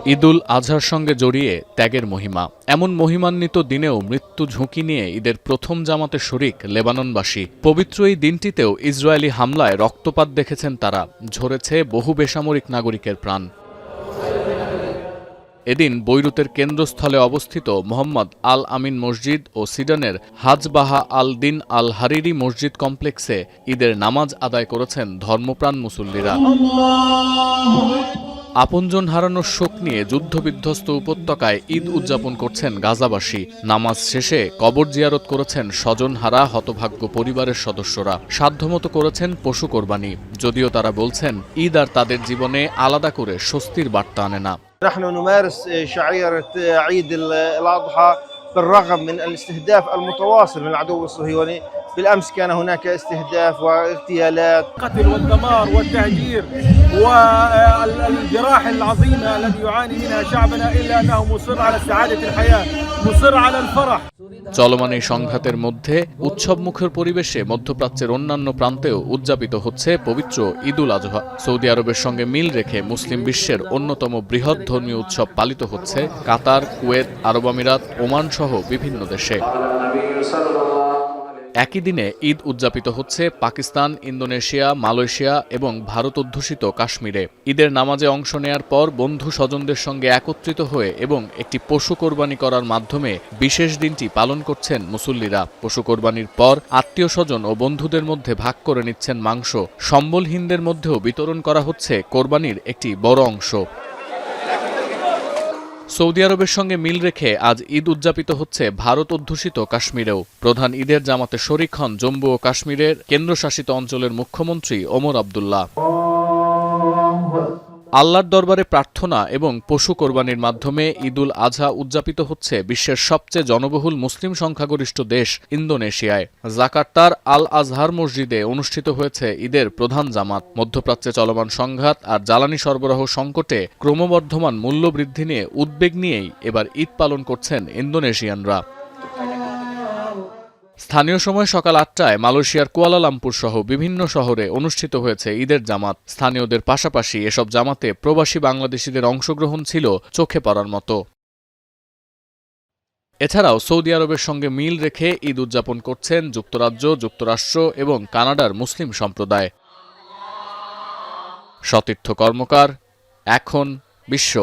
ঈদুল আজহার সঙ্গে জড়িয়ে ত্যাগের মহিমা। এমন মহিমান্বিত দিনেও মৃত্যু ঝুঁকি নিয়ে ঈদের প্রথম জামাতে শরিক লেবাননবাসী। পবিত্র এই দিনটিতেও ইসরায়েলি হামলায় রক্তপাত দেখেছেন তারা, ঝরেছে বহু বেসামরিক নাগরিকের প্রাণ। এদিন বৈরুতের কেন্দ্রস্থলে অবস্থিত মোহাম্মদ আল আমিন মসজিদ ও সিডনের হাজবাহা আল দিন আল হারিরি মসজিদ কমপ্লেক্সে ঈদের নামাজ আদায় করেছেন ধর্মপ্রাণ মুসল্লিরা। আপনজন হারানোর শোক নিয়ে যুদ্ধবিধ্বস্ত উপত্যকায় ঈদ উদযাপন করছেন গাজাবাসী। নামাজ শেষে কবর জিয়ারত করেছেন স্বজনহারা হতভাগ্য পরিবারের সদস্যরা। সাধ্যমতো করেছেন পশু কোরবানি, যদিও তারা বলছেন ঈদ আর তাদের জীবনে আলাদা করে স্বস্তির বার্তা আনে না। نحن نمارس شعيرة عيد الأضحى بالرغم من الاستهداف المتواصل من العدو الصهيوني. بالأمس كان هناك استهداف واغتيالات، القتل والدمار والتهجير والجراح العظيمة التي يعاني منها شعبنا، إلا أنه مصر على سعادة الحياة، مصر على الفرح। চলমান এই সংঘাতের মধ্যে উৎসবমুখর পরিবেশে মধ্যপ্রাচ্যের অন্যান্য প্রান্তেও উদযাপিত হচ্ছে পবিত্র ঈদুল আজহা। সৌদি আরবের সঙ্গে মিল রেখে মুসলিম বিশ্বের অন্যতম বৃহৎ ধর্মীয় উৎসব পালিত হচ্ছে কাতার, কুয়েত, আরব আমিরাত, ওমান সহ বিভিন্ন দেশে। একই দিনে ঈদ উদযাপিত হচ্ছে পাকিস্তান, ইন্দোনেশিয়া, মালয়েশিয়া এবং ভারত অধ্যুষিত কাশ্মীরে। ঈদের নামাজে অংশ নেয়ার পর বন্ধু স্বজনদের সঙ্গে একত্রিত হয়ে এবং একটি পশু কোরবানি করার মাধ্যমে বিশেষ দিনটি পালন করছেন মুসল্লিরা। পশু কোরবানির পর আত্মীয় স্বজন ও বন্ধুদের মধ্যে ভাগ করে নিচ্ছেন মাংস। সম্বলহীনদের মধ্যেও বিতরণ করা হচ্ছে কোরবানির একটি বড় অংশ। সৌদি আরবের সঙ্গে মিল রেখে আজ ঈদ উদযাপিত হচ্ছে ভারত অধ্যুষিত কাশ্মীরেও। প্রধান ঈদের জামাতে শরিক হন জম্মু ও কাশ্মীরের কেন্দ্রশাসিত অঞ্চলের মুখ্যমন্ত্রী ওমর আবদুল্লাহ। আল্লাহর দরবারে প্রার্থনা এবং পশু কোরবানির মাধ্যমে ঈদুল আজহা উদযাপিত হচ্ছে বিশ্বের সবচেয়ে জনবহুল মুসলিম সংখ্যাগরিষ্ঠ দেশ ইন্দোনেশিয়ায়। জাকার্তার আল আজহার মসজিদে অনুষ্ঠিত হয়েছে ঈদের প্রধান জামাত। মধ্যপ্রাচ্যে চলমান সংঘাত আর জ্বালানি সরবরাহ সংকটে ক্রমবর্ধমান মূল্যবৃদ্ধি নিয়ে উদ্বেগ নিয়েই এবার ঈদ পালন করছেন ইন্দোনেশিয়ানরা। স্থানীয় সময় সকাল ৮টায় মালয়েশিয়ার কুয়ালালামপুর সহ বিভিন্ন শহরে অনুষ্ঠিত হয়েছে ঈদের জামাত। স্থানীয়দের পাশাপাশি এসব জামাতে প্রবাসী বাংলাদেশিদের অংশগ্রহণ ছিল চোখে পড়ার মতো। এছাড়াও সৌদি আরবের সঙ্গে মিল রেখে ঈদ উদযাপন করছেন যুক্তরাজ্য, যুক্তরাষ্ট্র এবং কানাডার মুসলিম সম্প্রদায়। সতীর্থ কর্মকার, এখন বিশ্ব।